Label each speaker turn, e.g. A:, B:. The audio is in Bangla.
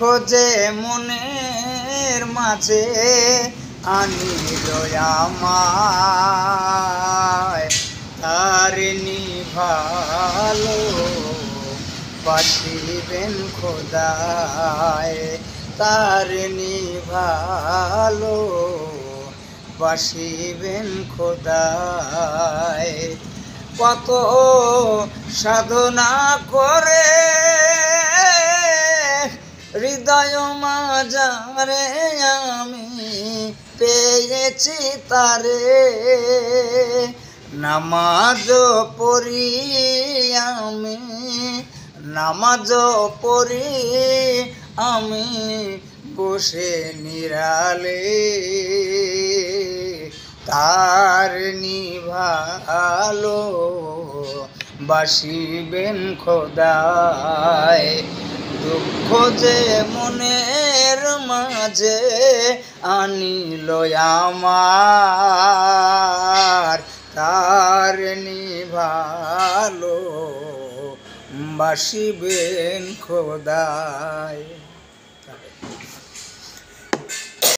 A: যে মনের মাঝে আনিল আমায় তার নিভালো বাসিবেন খোদায় তার নিভালো বাসিবেন খোদায় কত সাধনা করে হৃদয় মাঝারে আমি পেয়েছি তারে নামাজ পড়ি আমি নামাজ পড়ি আমি বসে নিরালে তার নিভালো বাসিবেন খোদায় দুঃখ যে মনের মাঝে আনিল আমার তার নিভালো বাসিবেন খোদায়।